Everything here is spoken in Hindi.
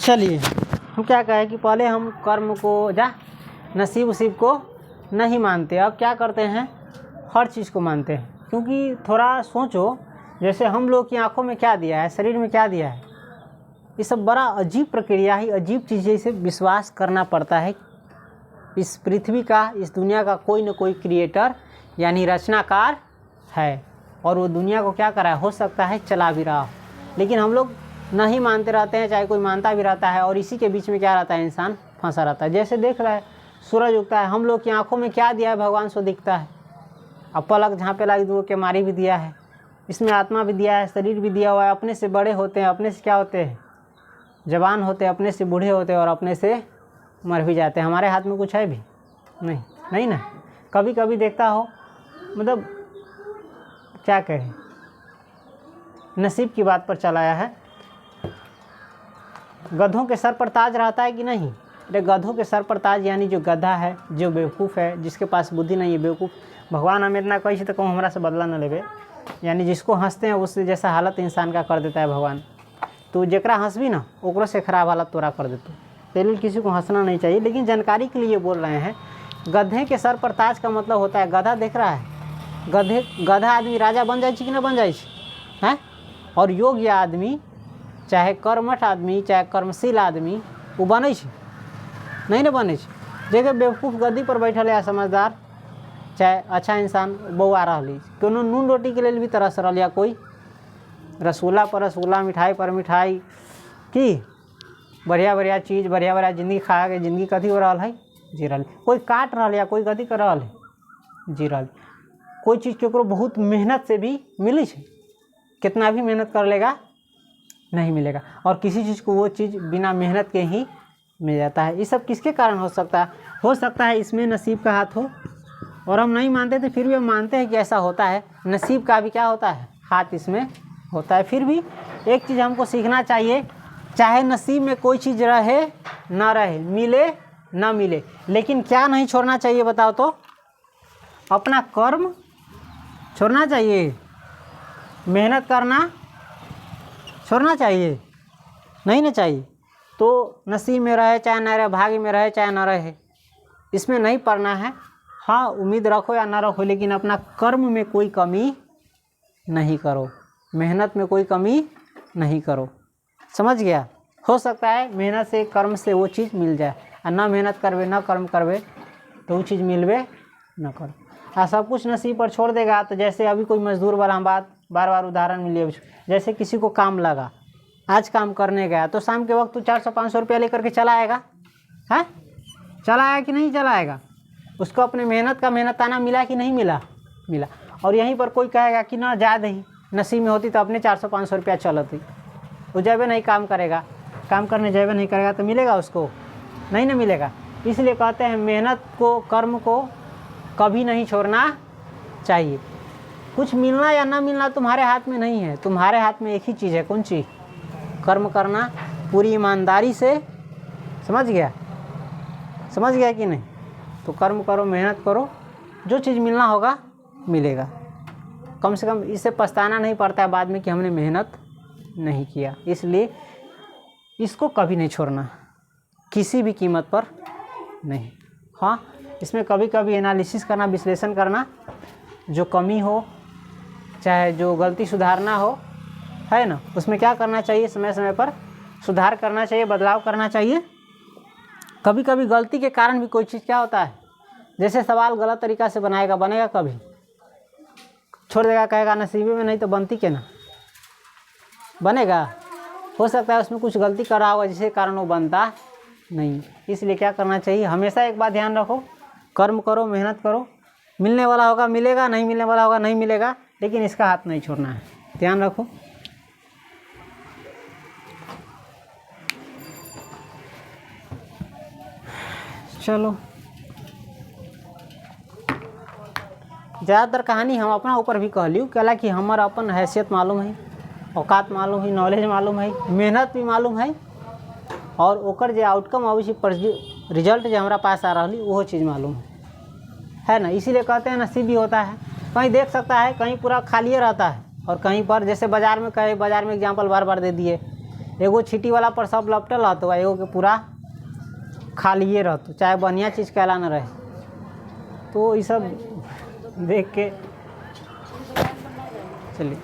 चलिए हम क्या कहें कि पहले हम कर्म को नसीब उसीब को नहीं मानते, अब क्या करते हैं, हर चीज़ को मानते हैं। क्योंकि थोड़ा सोचो, जैसे हम लोग की आंखों में क्या दिया है, शरीर में क्या दिया है, ये सब बड़ा अजीब प्रक्रिया है, अजीब चीज़ें से विश्वास करना पड़ता है। इस पृथ्वी का, इस दुनिया का कोई न कोई क्रिएटर यानी रचनाकार है, और वो दुनिया को क्या करा है, हो सकता है चला भी रहा हो, लेकिन हम लोग नहीं मानते रहते हैं, चाहे कोई मानता भी रहता है, और इसी के बीच में क्या रहता है, इंसान फंसा रहता है। जैसे देख रहा है सूरज उगता है, हम लोग की आंखों में क्या दिया है, भगवान सो दिखता है। अब पलक झाँपे लगी तो वो केमारी भी दिया है, इसमें आत्मा भी दिया है, शरीर भी दिया हुआ है। अपने से बड़े होते हैं, अपने से क्या होते हैं, जवान होते हैं, अपने से बूढ़े होते हैं, और अपने से मर भी जाते हैं। हमारे हाथ में कुछ है भी नहीं ना। कभी कभी देखता हो, मतलब क्या कहें, नसीब की बात पर चलाया है, गधों के सर पर ताज रहता है कि नहीं। अरे गधों के सर पर ताज यानी जो गधा है, जो बेवकूफ़ है, जिसके पास बुद्धि नहीं है, बेवकूफ़, भगवान हमें इतना कही तो कहूँ हमारा से बदला न लेवे, यानी जिसको हंसते हैं उससे जैसा हालत इंसान का कर देता है भगवान। तो जकरा हंसबी ना, ओकरो से खराब हालत तोरा कर देते। तेल किसी को हंसना नहीं चाहिए, लेकिन जानकारी के लिए बोल रहे हैं। गधे के सर पर ताज का मतलब होता है, गधा देख रहा है, गधा आदमी राजा बन जाए कि ना बन जाए है। और योग्य आदमी, चाहे कर्मठ आदमी, चाहे कर्मशील आदमी, वो बने नहीं ना बने। जगह बेवकूफ़ गद्दी पर बैठल है, समझदार चाहे अच्छा इंसान बौआ रही, कोनो नून रोटी के लिए भी तरस रहा, या कोई रसगुल्ला पर रसगुल्ला, मिठाई पर मिठाई, कि बढ़िया बढ़िया चीज़, बढ़िया बढ़िया ज़िंदगी खा के ज़िंदगी कथी हो रहा है, जी रहा। कोई काट रहा या कोई कथी कर रहा है, जी रहा। कोई चीज़ केकरो बहुत मेहनत से भी मिली है, कितना भी मेहनत कर लेगा नहीं मिलेगा, और किसी चीज़ को वो चीज़ बिना मेहनत के ही मिल जाता है। ये सब किसके कारण हो सकता है? हो सकता है इसमें नसीब का हाथ हो, और हम नहीं मानते थे फिर भी हम मानते हैं कि ऐसा होता है। नसीब का भी क्या होता है, हाथ इसमें होता है। फिर भी एक चीज़ हमको सीखना चाहिए, चाहे नसीब में कोई चीज़ रहे ना रहे, मिले ना मिले, लेकिन क्या नहीं छोड़ना चाहिए बताओ तो, अपना कर्म छोड़ना चाहिए, मेहनत करना छोड़ना चाहिए, नहीं ना चाहिए। तो नसीब में रहे चाहे ना रहे, भाग्य में रहे चाहे ना रहे, इसमें नहीं पड़ना है। हाँ, उम्मीद रखो या ना रखो, लेकिन अपना कर्म में कोई कमी नहीं करो, मेहनत में कोई कमी नहीं करो, समझ गया। हो सकता है मेहनत से, कर्म से वो चीज़ मिल जाए, और ना मेहनत करवे ना कर्म करवे तो वो चीज़ मिलवे ना करो, और सब कुछ नसीब पर छोड़ देगा। तो जैसे अभी कोई मजदूर वाला हम बात बार बार उदाहरण मिली, जैसे किसी को काम लगा, आज काम करने गया, तो शाम के वक्त तो 400-500 रुपया लेकर के चला आएगा, है चला आया कि नहीं चला आएगा। उसको अपने मेहनत का मेहनताना मिला कि नहीं मिला, मिला। और यहीं पर कोई कहेगा कि ना ज़्यादा ही नसीब में होती तो अपने 400-500 रुपया चलती, वो जब नहीं काम करेगा, काम करने जब नहीं करेगा तो मिलेगा उसको, नहीं ना मिलेगा। इसलिए कहते हैं मेहनत को, कर्म को कभी नहीं छोड़ना चाहिए। कुछ मिलना या ना मिलना तुम्हारे हाथ में नहीं है, तुम्हारे हाथ में एक ही चीज़ है, कौन चीज़, कर्म करना पूरी ईमानदारी से, समझ गया, समझ गया कि नहीं। तो कर्म करो, मेहनत करो, जो चीज़ मिलना होगा मिलेगा। कम से कम इससे पछताना नहीं पड़ता है बाद में कि हमने मेहनत नहीं किया। इसलिए इसको कभी नहीं छोड़ना, किसी भी कीमत पर नहीं। हाँ, इसमें कभी कभी एनालिसिस करना, विश्लेषण करना, जो कमी हो चाहे जो गलती सुधारना हो, है ना, उसमें क्या करना चाहिए, समय समय पर सुधार करना चाहिए, बदलाव करना चाहिए। कभी कभी गलती के कारण भी कोई चीज़ क्या होता है, जैसे सवाल गलत तरीक़ा से बनाएगा, बनेगा कभी, छोड़ देगा, कहेगा नसीबे में नहीं तो बनती के ना बनेगा। हो सकता है उसमें कुछ गलती कर रहा होगा जिसके कारण वो बनता नहीं। इसलिए क्या करना चाहिए, हमेशा एक बात ध्यान रखो, कर्म करो, मेहनत करो, मिलने वाला होगा मिलेगा, नहीं मिलने वाला होगा नहीं मिलेगा, लेकिन इसका हाथ नहीं छोड़ना है, ध्यान रखो। चलो, ज़्यादातर कहानी हम अपना ऊपर भी कह लियो, कहला कि हमारा अपन हैसियत मालूम है, औकात मालूम है, नॉलेज मालूम है, मेहनत भी मालूम है, और ओकर जो आउटकम आवे पर रिजल्ट जो हमारा पास आ रहा है वो चीज़ मालूम है ना। इसीलिए कहते हैं नसीब भी होता है, कहीं देख सकता है, कहीं पूरा खाली रहता है, और कहीं पर जैसे बाज़ार में कहे, बाज़ार में एग्जाम्पल बार बार दे दिए एगो छीटी वाला पर सब लपटल रहतो आ एगो के पूरा खालिए रहतो, चाहे बढ़िया चीज़ कैला न रहे। तो ये सब देख के चलिए।